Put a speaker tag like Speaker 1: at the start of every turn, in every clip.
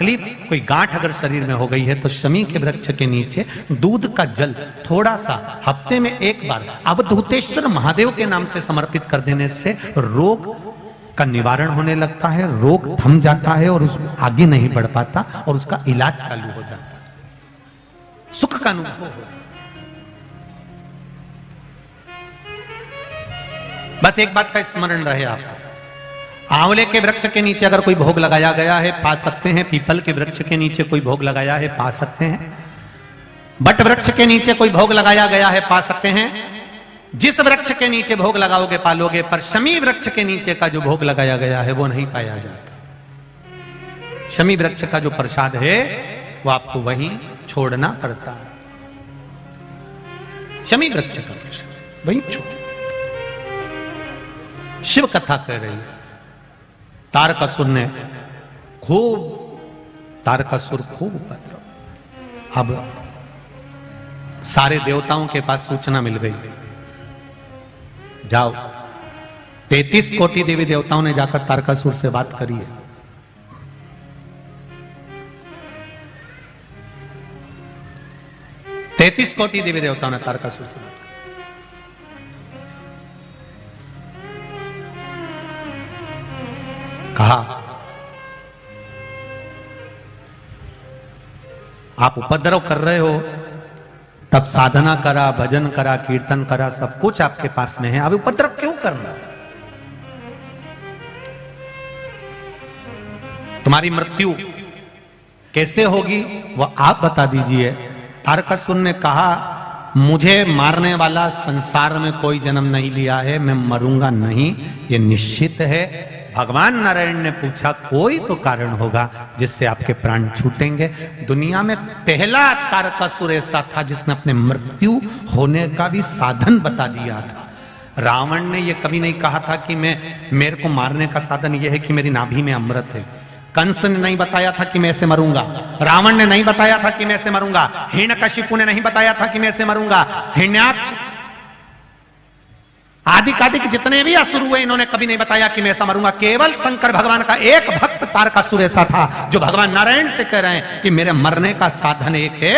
Speaker 1: तकलीफ, कोई गांठ अगर शरीर में हो गई है तो शमी के वृक्ष के नीचे दूध का जल थोड़ा सा हफ्ते में एक बार अवधूतेश्वर महादेव के नाम से समर्पित कर देने से रोग का निवारण होने लगता है, रोग थम जाता है और उस आगे नहीं बढ़ पाता और उसका इलाज चालू हो जाता है, सुख का अनुभव हो। बस एक बात का स्मरण रहे आपको, आंवले के वृक्ष के नीचे अगर कोई भोग लगाया गया है पा सकते हैं, पीपल के वृक्ष के नीचे कोई भोग लगाया है पा सकते हैं, बट वृक्ष के नीचे कोई भोग लगाया गया है पा सकते हैं। जिस वृक्ष के नीचे भोग लगाओगे पालोगे, पर शमी वृक्ष के नीचे का जो भोग लगाया गया है वो नहीं पाया जाता। शमी वृक्ष का जो प्रसाद है वो आपको वहीं छोड़ना पड़ता है। शमी वृक्ष का प्रसाद वहीं छोड़। शिव कथा कह रही है, तारकासुर ने तारकासुर खूब उपद्रव। अब सारे देवताओं के पास सूचना मिल गई, जाओ 33 कोटि देवी देवताओं ने जाकर तारकासुर से बात करी है। तैतीस कोटि देवी देवताओं ने तारकासुर से बात करी। कहा आप उपद्रव कर रहे हो, तब साधना करा, भजन करा, कीर्तन करा, सब कुछ आपके पास में है, अब उपद्रव क्यों करना? तुम्हारी मृत्यु कैसे होगी वह आप बता दीजिए। तारकासुर ने कहा मुझे मारने वाला संसार में कोई जन्म नहीं लिया है, मैं मरूंगा नहीं, ये निश्चित है। भगवान नारायण ने पूछा कोई तो कारण होगा जिससे आपके प्राण छूटेंगे। दुनिया में पहला तारकासुर ऐसा था जिसने अपने मृत्यु होने का भी साधन बता दिया था। रावण ने यह कभी नहीं कहा था कि मेरे को मारने का साधन यह है कि मेरी नाभि में अमृत है। कंस ने नहीं बताया था कि मैं ऐसे मरूंगा, रावण ने नहीं बताया था कि मैं ऐसे मरूंगा, हिरण्यकशिपु ने नहीं बताया था कि मैं ऐसे मरूंगा, हिरण्याक्ष आदिक जितने भी असुर हुए इन्होंने कभी नहीं बताया कि मैं ऐसा मरूंगा। केवल शंकर भगवान का एक भक्त तारकासुर ऐसा था जो भगवान नारायण से कह रहे हैं कि मेरे मरने का साधन एक है,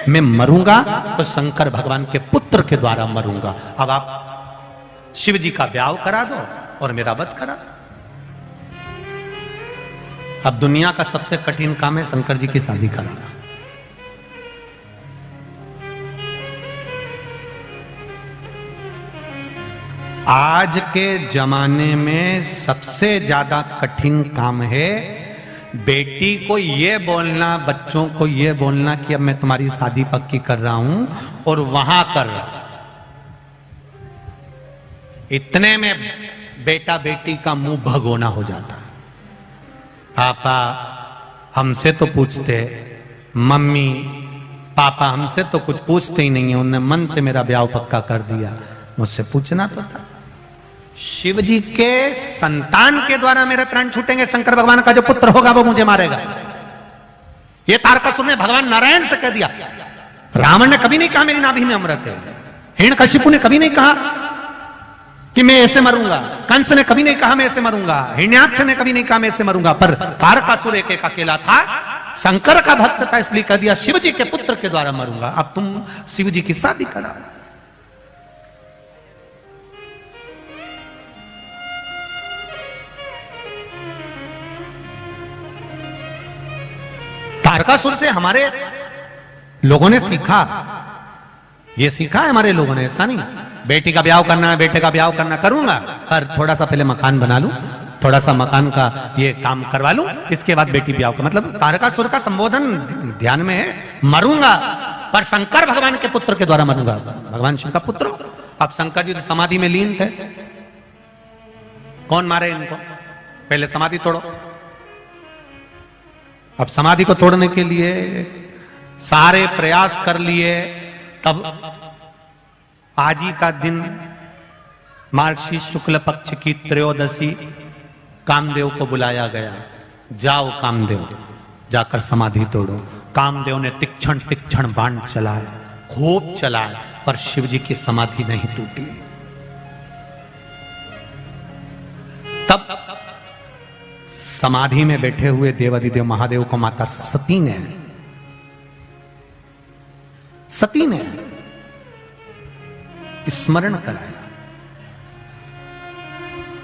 Speaker 1: मैं मरूंगा तो शंकर भगवान के पुत्र के द्वारा मरूंगा। अब आप शिव जी का ब्याह करा दो और मेरा वध करा दो। अब दुनिया का सबसे कठिन काम है शंकर जी की शादी कराना। आज के जमाने में सबसे ज्यादा कठिन काम है बेटी को ये बोलना, बच्चों को ये बोलना कि अब मैं तुम्हारी शादी पक्की कर रहा हूं और वहां कर रहा हूं। इतने में बेटा बेटी का मुंह भगोना हो जाता। पापा हमसे तो पूछते, मम्मी पापा हमसे तो कुछ पूछते ही नहीं है, उन्होंने मन से मेरा ब्याह पक्का कर दिया, मुझसे पूछना तो था। शिव जी के संतान के द्वारा मेरे प्राण छूटेंगे, शंकर भगवान का जो पुत्र होगा वो मुझे मारेगा। ये तारकासुर ने भगवान नारायण से कह दिया। रावण ने कभी नहीं कहा मेरी नाभि में अमृत है, हिरण्यकशिपु ने कभी नहीं कहा कि मैं ऐसे मरूंगा, कंस ने कभी नहीं कहा मैं ऐसे मरूंगा, हिरण्याक्ष ने कभी नहीं कहा मैं ऐसे मरूंगा, पर तारकासुर एक अकेला था, शंकर का भक्त था, इसलिए कह दिया शिव जी के पुत्र के द्वारा मरूंगा। अब तुम शिव जी की शादी करा। तारकासुर से हमारे लोगों ने सीखा, ये सीखा है हमारे लोगों ने, ऐसा नहीं बेटी का ब्याह करना है, बेटे का ब्याह करना, करूंगा पर थोड़ा सा पहले मकान बना लूं, थोड़ा सा मकान का ये काम करवा लूं, इसके बाद बेटी ब्याह का। मतलब तारकासुर का संबोधन ध्यान में है, मरूंगा पर शंकर भगवान के पुत्र के द्वारा मरूंगा। भगवान शिव का पुत्र। अब शंकर जी तो समाधि में लीन थे, कौन मारे इनको? पहले समाधि तोड़ो। अब समाधि को तोड़ने के लिए सारे प्रयास कर लिए, तब आज ही का दिन मार्गशीर्ष शुक्ल पक्ष की त्रयोदशी कामदेव को बुलाया गया। जाओ कामदेव, जाकर समाधि तोड़ो। कामदेव ने तीक्ष्ण तीक्ष्ण बाण चलाए, खूब चलाए, पर शिव जी की समाधि नहीं टूटी। तब समाधि में बैठे हुए देवाधिदेव महादेव को माता सती ने स्मरण कराया,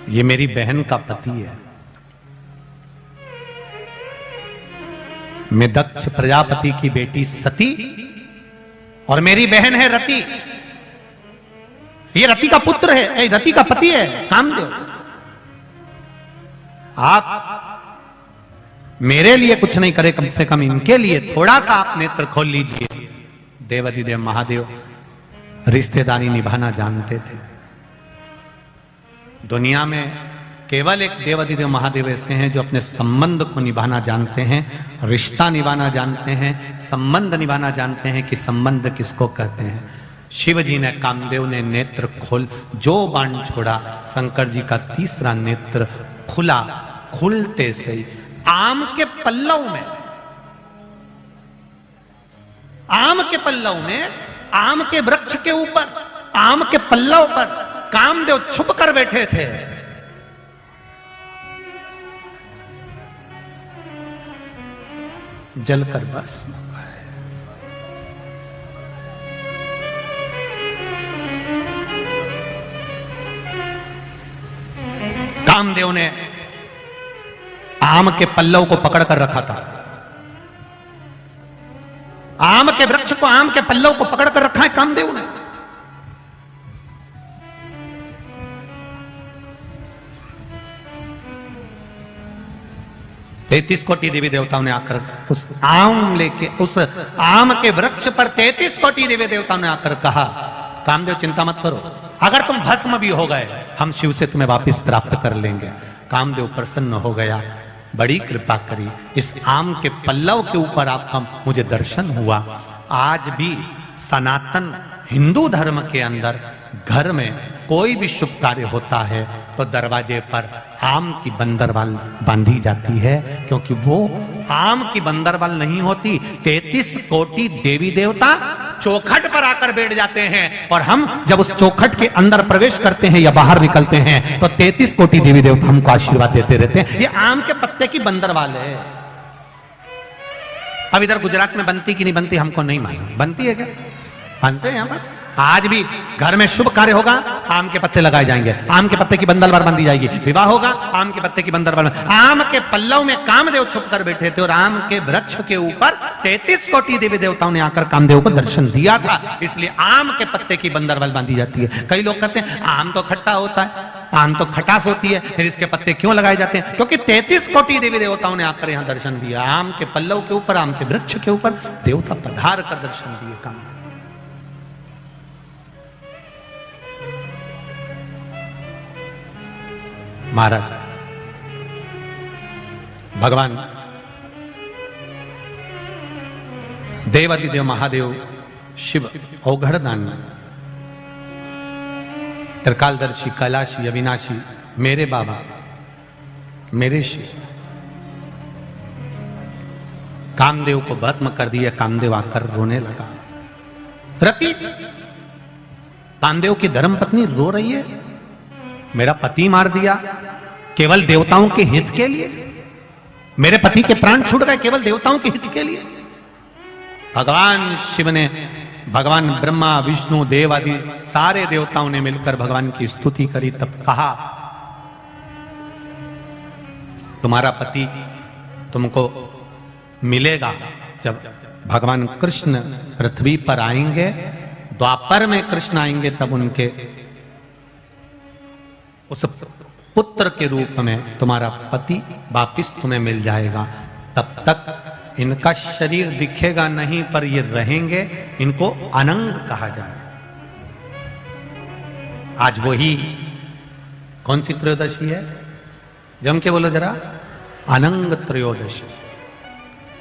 Speaker 1: ये मेरी बहन का पति है। मैं दक्ष प्रजापति की बेटी सती और मेरी बहन है रति। ये रति का पुत्र है, रति का पति है कामदेव। आप मेरे लिए कुछ नहीं करे, कम से कम इनके लिए थोड़ा सा आप नेत्र खोल लीजिए। देवाधिदेव महादेव रिश्तेदारी निभाना जानते थे। दुनिया में केवल एक देवाधिदेव महादेव ऐसे हैं जो अपने संबंध को निभाना जानते हैं, रिश्ता निभाना जानते हैं, संबंध निभाना जानते हैं कि संबंध किसको कहते हैं। शिव जी ने, कामदेव ने नेत्र खोल जो बाण छोड़ा, शंकर जी का तीसरा नेत्र खुला। खुलते से आम के पल्लव में, आम के पल्लव में, आम के वृक्ष के ऊपर, आम के पल्लव पर कामदेव छुप कर बैठे थे। जलकर बस कामदेव ने आम के पल्लव को पकड़ कर रखा था। आम के वृक्ष को, आम के पल्लव को पकड़ कर रखा है कामदेव ने। तैतीस कोटि देवी देवताओं ने आकर उस आम लेके, उस आम के वृक्ष पर 33 कोटि देवी देवताओं ने आकर कहा, कामदेव चिंता मत करो, अगर तुम भस्म भी हो गए हम शिव से तुम्हें वापस प्राप्त कर लेंगे। कामदेव प्रसन्न हो गया, बड़ी कृपा करी, इस आम के पल्लव के ऊपर आपका मुझे दर्शन हुआ। आज भी सनातन हिंदू धर्म के अंदर घर में कोई भी शुभ कार्य होता है तो दरवाजे पर आम की बंदरवाल बांधी जाती है, क्योंकि वो आम की बंदरवाल नहीं होती, 33 कोटि देवी देवता चौखट पर आकर बैठ जाते हैं और हम जब उस चौखट के अंदर प्रवेश करते हैं या बाहर निकलते हैं तो 33 कोटि देवी देवता हमको आशीर्वाद देते रहते हैं। ये आम के पत्ते की बंदरवाल है। अब इधर गुजरात में बनती कि नहीं बनती हमको नहीं मालूम, बनती है क्या? बनते हैं यहाँ पर। आज भी घर में शुभ कार्य होगा, आम के पत्ते लगाए जाएंगे, आम के पत्ते की बंदरवाल बांधी जाएगी। विवाह होगा, आम के पत्ते की बंदरवाल। आम के पल्लव में कामदेव छुप कर बैठे थे और आम के वृक्ष के ऊपर 33 कोटि देवी देवताओं ने आकर कामदेव को दर्शन दिया था, इसलिए आम के पत्ते की बंदरवाल बांधी जाती है। कई लोग कहते हैं आम तो खट्टा होता है, आम तो खटास होती है, फिर इसके पत्ते क्यों लगाए जाते हैं? क्योंकि 33 कोटि देवी देवताओं ने आकर यहां दर्शन दिया। आम के पल्लव के ऊपर, आम के वृक्ष के ऊपर देवता पधार कर दर्शन दिए। काम महाराज भगवान देवाधिदेव महादेव शिव औघड़दान, त्रिकालदर्शी, कैलाशी, अविनाशी, मेरे बाबा, मेरे शिव, कामदेव को भस्म कर दिया। कामदेव आकर रोने लगा। रति कामदेव की धर्मपत्नी रो रही है, मेरा पति मार दिया केवल देवताओं के हित के लिए, मेरे पति के प्राण छूट गए केवल देवताओं के हित के लिए। भगवान शिव ने, भगवान ब्रह्मा, विष्णु, देव आदि सारे देवताओं ने मिलकर भगवान की स्तुति करी। तब कहा तुम्हारा पति तुमको मिलेगा जब भगवान कृष्ण पृथ्वी पर आएंगे, द्वापर में कृष्ण आएंगे, तब उनके उस पुत्र के रूप में तुम्हारा पति वापिस तुम्हें मिल जाएगा। तब तक इनका शरीर दिखेगा नहीं, पर ये रहेंगे, इनको अनंग कहा जाए। आज वही कौन सी त्रयोदशी है? जम के बोलो जरा, अनंग त्रयोदशी।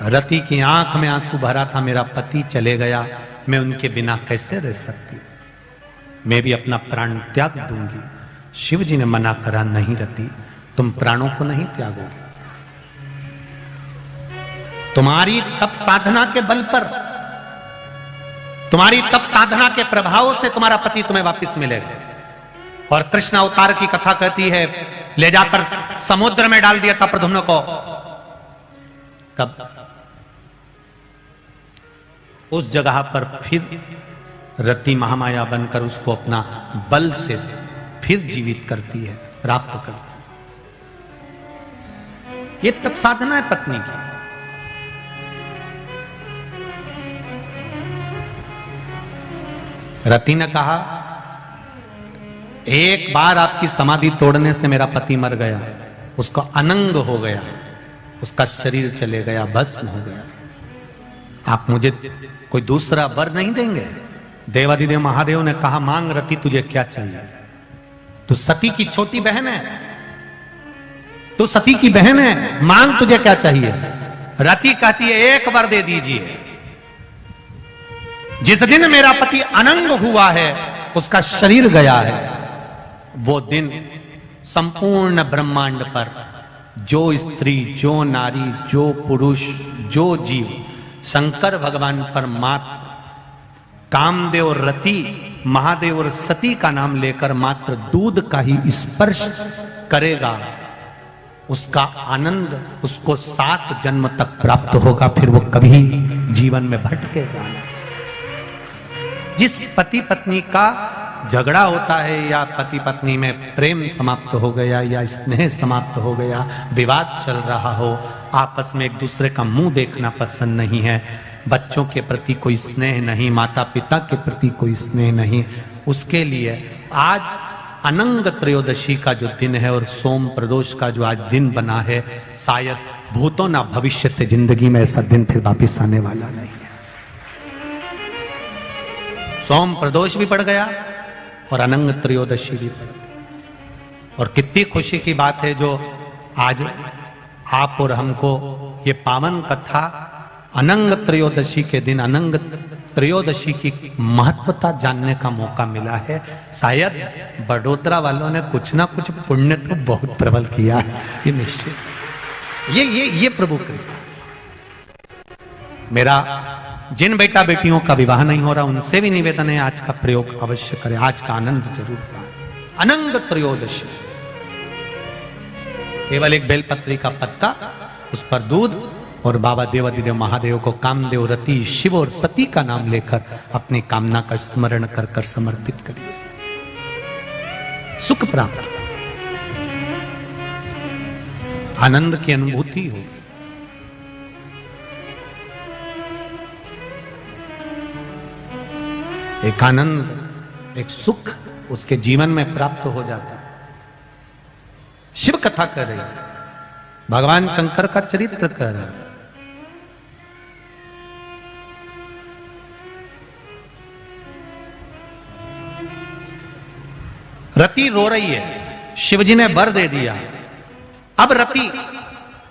Speaker 1: रति की आंख में आंसू भरा था, मेरा पति चले गया, मैं उनके बिना कैसे रह सकती, मैं भी अपना प्राण त्याग दूंगी। शिव जी ने मना करा, नहीं रति, तुम प्राणों को नहीं त्यागोगे। तुम्हारी तप साधना के बल पर, तुम्हारी तप साधना के प्रभाव से तुम्हारा पति तुम्हें वापस मिलेगा। और कृष्ण अवतार की कथा कहती है, ले जाकर समुद्र में डाल दिया था प्रद्युम्न को। तब उस जगह पर फिर रति महामाया बनकर उसको अपना बल से फिर जीवित करती है, प्राप्त करती है। ये तब साधना है पत्नी की। रति ने कहा, एक बार आपकी समाधि तोड़ने से मेरा पति मर गया, उसका अनंग हो गया, उसका शरीर चले गया, भस्म हो गया। आप मुझे कोई दूसरा वर नहीं देंगे? देवादिदेव महादेव ने कहा, मांग रति, तुझे क्या चाहिए? तू सती की छोटी बहन है, तू सती की बहन है, मांग तुझे क्या चाहिए? रति कहती है, एक वर दे दीजिए। जिस दिन मेरा पति अनंग हुआ है, उसका शरीर गया है, वो दिन संपूर्ण ब्रह्मांड पर जो स्त्री, जो नारी, जो पुरुष, जो जीव शंकर भगवान पर मात्र कामदेव रति, महादेव और सती का नाम लेकर मात्र दूध का ही स्पर्श करेगा, उसका आनंद उसको 7 जन्म तक प्राप्त होगा, फिर वो कभी जीवन में भटकेगा नहीं। जिस पति पत्नी का झगड़ा होता है या पति पत्नी में प्रेम समाप्त हो गया या स्नेह समाप्त हो गया, विवाद चल रहा हो, आपस में एक दूसरे का मुंह देखना पसंद नहीं है, बच्चों के प्रति कोई स्नेह नहीं, माता पिता के प्रति कोई स्नेह नहीं, उसके लिए आज अनंग त्रयोदशी का जो दिन है और सोम प्रदोष का जो आज दिन बना है, शायद भूतो ना भविष्यते, जिंदगी में ऐसा दिन फिर वापिस आने वाला नहीं है। सोम प्रदोष भी पड़ गया और अनंग त्रयोदशी भी पड़ गई। और कितनी खुशी की बात है जो आज आप और हमको ये पावन कथा अनंग त्रयोदशी के दिन, अनंग त्रयोदशी की महत्वता जानने का मौका मिला है। शायद बड़ोदरा वालों ने कुछ ना कुछ पुण्य तो बहुत प्रबल किया है, ये निश्चित। ये प्रभु कृपा। मेरा जिन बेटा बेटियों का विवाह नहीं हो रहा, उनसे भी निवेदन है, आज का प्रयोग अवश्य करें, आज का आनंद जरूर पाएं। अनंग त्रयोदशी, केवल एक बेलपत्री का पत्ता, उस पर दूध, और बाबा देवादिदेव महादेव को कामदेव, रति, शिव और सती का नाम लेकर अपनी कामना का स्मरण कर कर समर्पित करिए, सुख प्राप्त, आनंद की अनुभूति होगी। एक आनंद, एक सुख उसके जीवन में प्राप्त हो जाता है। शिव कथा कर रही है, भगवान शंकर का चरित्र कर रहा है। रति रो रही है, शिवजी ने वर दे दिया। अब रति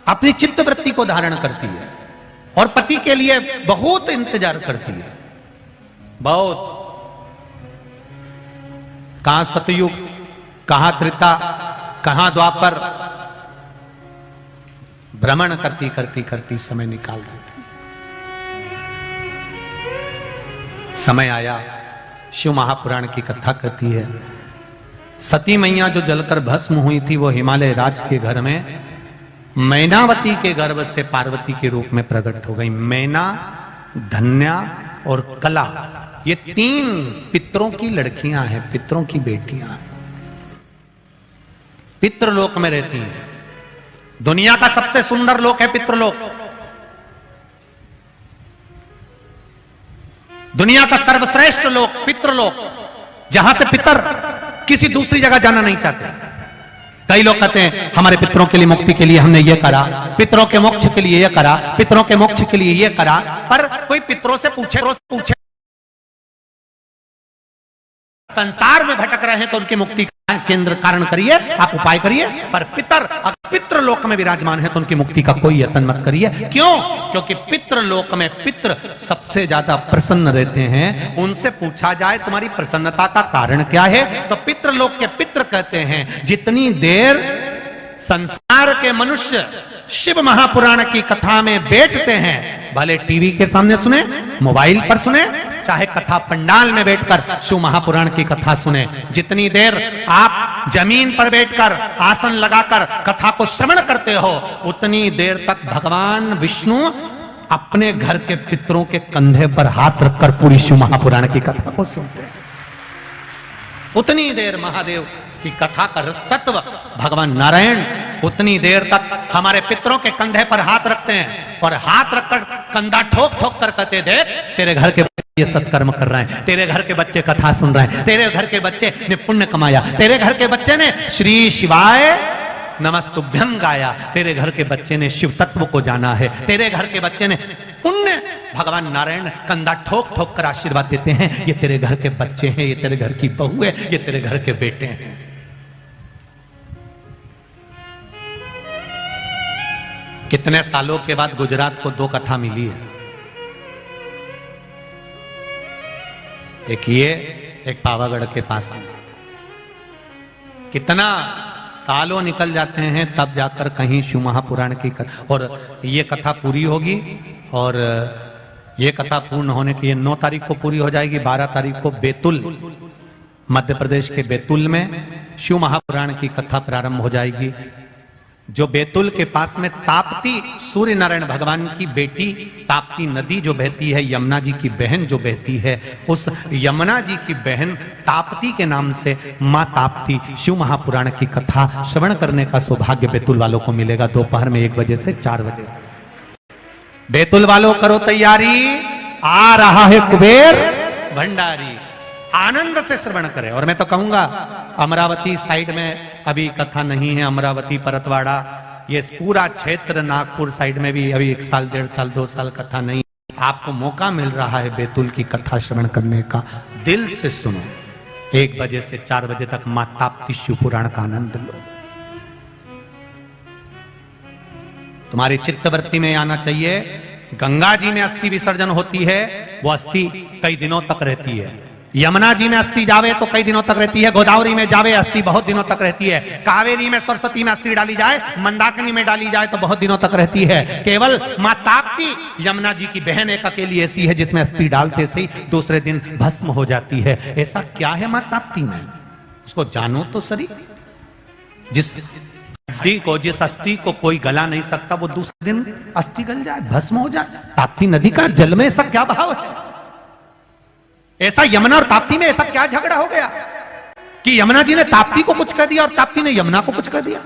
Speaker 1: अपनी चित्त वृत्ति को धारण करती है और पति के लिए बहुत इंतजार करती है, बहुत। कहां सतयुग, कहां त्रेता, कहां द्वापर, भ्रमण करती करती करती समय निकाल देती। समय आया, शिव महापुराण की कथा कहती है, सती मैया जो जलकर भस्म हुई थी, वो हिमालय राज के घर में मैनावती के गर्भ से पार्वती के रूप में प्रकट हो गई। मैना, धन्या और कला, ये 3 पितरों की लड़कियां हैं, पितरों की बेटियां हैं, पितृलोक में रहती हैं। दुनिया का सबसे सुंदर लोक है पितृलोक। दुनिया का सर्वश्रेष्ठ लोक पितृलोक, जहां से पितर किसी दूसरी जगह जाना नहीं चाहते। कई लोग कहते हैं हमारे पितरों के लिए मुक्ति के लिए हमने ये करा, पितरों के मोक्ष के लिए ये करा, पितरों के मोक्ष के लिए ये करा, पर कोई पितरों से पूछे संसार में भटक रहे हैं तो उनकी मुक्ति का केंद्र कारण करिए, आप उपाय करिए, पर पितृलोक में विराजमान है तो उनकी मुक्ति का कोई यत्न मत करिए। क्यों? क्योंकि पितृलोक में पितृ सबसे ज्यादा प्रसन्न रहते हैं। उनसे पूछा जाए तुम्हारी प्रसन्नता का कारण क्या है, तो पितृलोक के पितृ कहते हैं जितनी देर संसार के मनुष्य शिव महापुराण की कथा में बैठते हैं, भले टीवी के सामने सुने, मोबाइल पर सुने, चाहे कथा पंडाल में बैठकर शिव महापुराण की कथा सुने। जितनी देर आप जमीन पर बैठकर आसन लगाकर कथा को श्रवण करते हो, उतनी देर तक भगवान विष्णु अपने घर के पितरों के कंधे पर हाथ रखकर पूरी शिव महापुराण की कथा को सुनते हैं। उतनी देर महादेव की कथा का रस तत्व भगवान नारायण उतनी देर तक हमारे पितरों के कंधे पर हाथ रखते हैं और हाथ रखकर कंधा ठोक ठोक कर कहते, देख तेरे घर के बच्चे ये सत्कर्म कर रहे हैं, तेरे घर के बच्चे कथा सुन रहे हैं, तेरे घर के बच्चे ने पुण्य कमाया, तेरे घर के बच्चे ने श्री शिवाय नमस्तुभ्यम गाया, तेरे घर के बच्चे ने शिव तत्व को जाना है, तेरे घर के बच्चे ने पुण्य। भगवान नारायण कंधा ठोक ठोक कर आशीर्वाद देते हैं, ये तेरे घर के बच्चे हैं, ये तेरे घर की बहू है, ये तेरे घर के बेटे हैं। कितने सालों के बाद गुजरात को दो कथा मिली है, एक ये, एक पावागढ़ के पास में। कितना सालों निकल जाते हैं तब जाकर कहीं शिव महापुराण की कथा, और ये कथा पूरी होगी, और ये कथा पूर्ण होने की, ये 9 तारीख को पूरी हो जाएगी। 12 तारीख को बैतूल, मध्य प्रदेश के बैतूल में शिव महापुराण की कथा प्रारंभ हो जाएगी। जो बैतूल के पास में ताप्ती, सूर्य नारायण भगवान की बेटी ताप्ती नदी जो बहती है, यमुना जी की बहन जो बहती है, उस यमुना जी की बहन ताप्ती के नाम से मां ताप्ती शिव महापुराण की कथा श्रवण करने का सौभाग्य बैतूल वालों को मिलेगा दोपहर में 1 बजे से 4 बजे। बैतूल वालों करो तैयारी, आ रहा है कुबेर भंडारी, आनंद से श्रवण करें। और मैं तो कहूंगा अमरावती साइड में अभी कथा नहीं है, अमरावती परतवाड़ा ये पूरा क्षेत्र, नागपुर साइड में भी अभी 1 साल 1.5 साल 2 साल कथा नहीं। आपको मौका मिल रहा है बैतूल की कथा श्रवण करने का, दिल से सुनो। 1 बजे से 4 बजे तक मां ताप्ती शिव पुराण का आनंद लो। तुम्हारी चित्तवृत्ति में आना चाहिए, गंगा जी में अस्थि विसर्जन होती है, वो अस्थि कई दिनों तक रहती है। यमुना जी में अस्थि जावे तो कई दिनों तक रहती है, गोदावरी में जावे अस्थि बहुत दिनों तक रहती है, कावेरी में सरस्वती में अस्थि डाली जाए, मंदाकिनी में डाली जाए तो बहुत दिनों तक रहती है। केवल मां ताप्ती यमुना जी की बहन एक अकेली ऐसी है जिसमें अस्थि डालते से ही दूसरे दिन भस्म हो जाती है। ऐसा क्या है मां ताप्ती में, उसको जानो तो सही। जिस हड्डी को, जिस अस्थि को कोई गला नहीं सकता, वो दूसरे दिन अस्थि गल जाए, भस्म हो जाए। ताप्ती नदी का जल में ऐसा क्या भाव है? ऐसा यमुना और ताप्ती में ऐसा क्या झगड़ा हो गया कि यमुना जी ने ताप्ती को कुछ कह दिया और ताप्ती ने यमुना को कुछ कह दिया?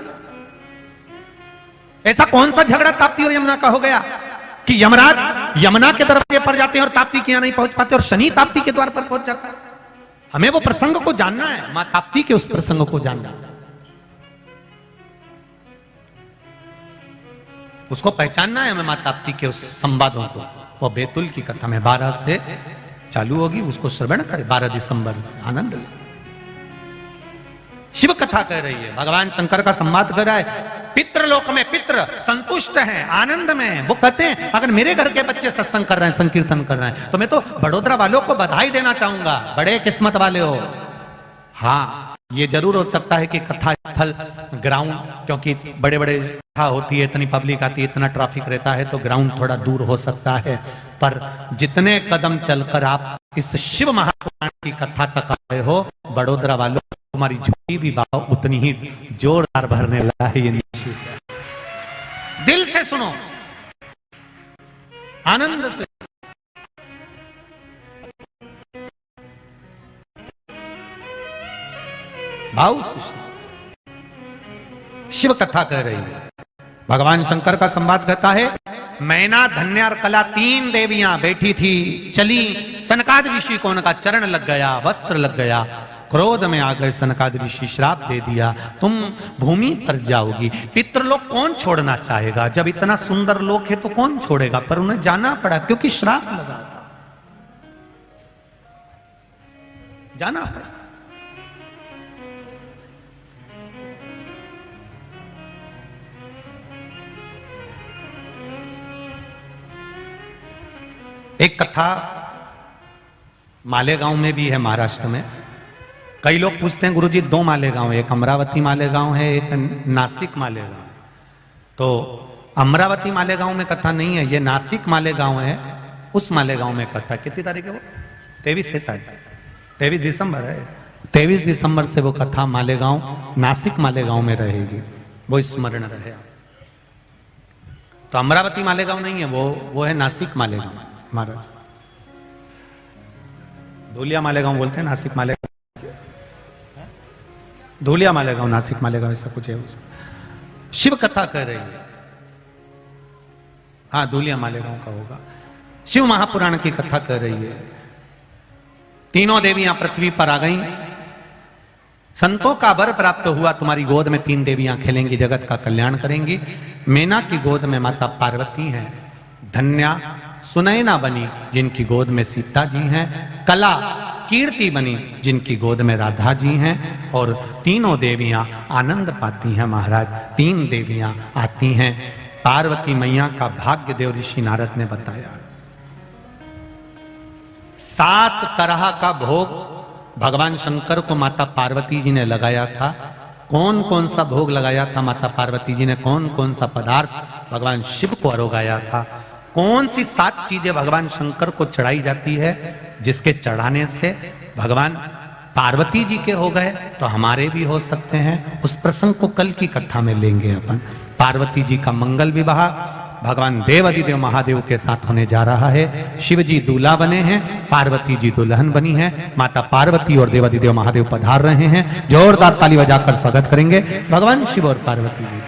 Speaker 1: ऐसा कौन सा झगड़ा ताप्ती और यमुना का हो गया कि यमराज यमुना के दरवाजे पर जाते हैं और ताप्ती के यहां नहीं पहुंच पाते, और शनि ताप्ती के द्वार पर पहुंच जाता है? हमें वो प्रसंग को जानना है, मां ताप्ती के उस प्रसंग को जानना, उसको पहचानना है हमें, मां ताप्ती के उस संवादों को। वो बैतूल की कथा में 12 से चालू होगी, उसको श्रवण करें 12 दिसंबर से, आनंद ले। शिव कथा कह रही है, भगवान शंकर का संवाद कर रहा है। पितृलोक में पितृ संतुष्ट हैं, आनंद में हैं। वो कहते हैं अगर मेरे घर के बच्चे सत्संग कर रहे हैं, संकीर्तन कर रहे हैं, तो मैं तो बड़ोदरा वालों को बधाई देना चाहूंगा, बड़े किस्मत वाले हो। हाँ, ये जरूर हो सकता है कि कथा स्थल ग्राउंड, क्योंकि बड़े बड़े कथा होती है, इतनी पब्लिक आती है, इतना ट्रैफिक रहता है, तो ग्राउंड थोड़ा दूर हो सकता है। पर जितने कदम चलकर आप इस शिव महापुराण की कथा तक आए हो, बड़ोदरा वालों, तुम्हारी झोली भी भाव उतनी ही जोरदार भरने लगा है, ये निश्चित है। दिल से सुनो, आनंद से। भाव से शिव कथा कह रही है। भगवान शंकर का संवाद कहता है, मैना धन्य और कला 3 देवियां बैठी थी, चली, सनकादि ऋषि को उनका चरण लग गया, वस्त्र लग गया, क्रोध में आ गए सनकादि ऋषि, श्राप दे दिया, तुम भूमि पर जाओगी। पितृलोक कौन छोड़ना चाहेगा? जब इतना सुंदर लोक है तो कौन छोड़ेगा? पर उन्हें जाना पड़ा क्योंकि श्राप लगा था, जाना पड़ा। एक कथा मालेगांव में भी है, महाराष्ट्र में। कई लोग पूछते हैं गुरुजी 2 मालेगांव है, एक अमरावती मालेगांव है, एक नासिक मालेगांव। तो अमरावती मालेगांव में कथा नहीं है, ये नासिक मालेगांव है, उस मालेगांव में कथा। कितनी तारीख है वो? 23 है शायद, 23 दिसंबर है। 23 दिसंबर से वो कथा मालेगांव, नासिक मालेगांव में रहेगी, वो स्मरण रहे आप। तो अमरावती मालेगांव नहीं है, वो है नासिक मालेगांव महाराज। धूलिया मालेगांव बोलते हैं, नासिक मालेगांव, धूलिया मालेगांव, नासिक मालेगांव, ऐसा कुछ है उसका। शिव कथा कर रही है, हाँ धूलिया मालेगांव का होगा। शिव महापुराण की कथा कर रही है। तीनों देवियां पृथ्वी पर आ गईं। संतों का वर प्राप्त हुआ, तुम्हारी गोद में 3 देवियां खेलेंगी, जगत का कल्याण करेंगी। मैना की गोद में माता पार्वती हैं। धन्या सुनैना बनी, जिनकी गोद में सीता जी हैं। कला कीर्ति बनी, जिनकी गोद में राधा जी हैं। और तीनों देवियां आनंद पाती हैं महाराज। 3 देवियां आती हैं। पार्वती मैया का भाग्य देव ऋषि नारद ने बताया। 7 तरह का भोग भगवान शंकर को माता पार्वती जी ने लगाया था। कौन कौन सा भोग लगाया था माता पार्वती जी ने, कौन कौन सा पदार्थ भगवान शिव को अरोगाया था, कौन सी 7 चीजें भगवान शंकर को चढ़ाई जाती है, जिसके चढ़ाने से भगवान पार्वती जी के हो गए तो हमारे भी हो सकते हैं। उस प्रसंग को कल की कथा में लेंगे अपन। पार्वती जी का मंगल विवाह भगवान देवाधिदेव महादेव के साथ होने जा रहा है। शिव जी दूल्हा बने हैं, पार्वती जी दुल्हन बनी है। माता पार्वती और देवाधिदेव महादेव पधार रहे हैं। जोरदार ताली बजाकर स्वागत करेंगे भगवान शिव और पार्वती जी।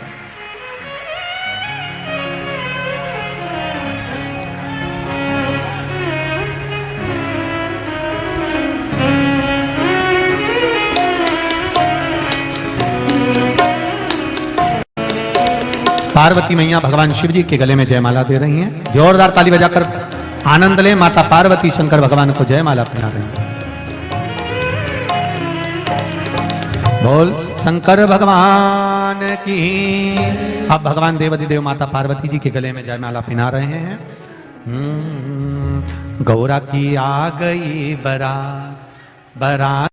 Speaker 1: पार्वती मैया भगवान शिव जी के गले में जयमाला दे रही हैं। जोरदार ताली बजाकर आनंद ले। माता पार्वती शंकर भगवान को जयमाला पहना रही हैं। बोल शंकर भगवान की। अब भगवान देवाधिदेव माता पार्वती जी के गले में जयमाला पहना रहे हैं। गौरा की आ गई बारात, बारात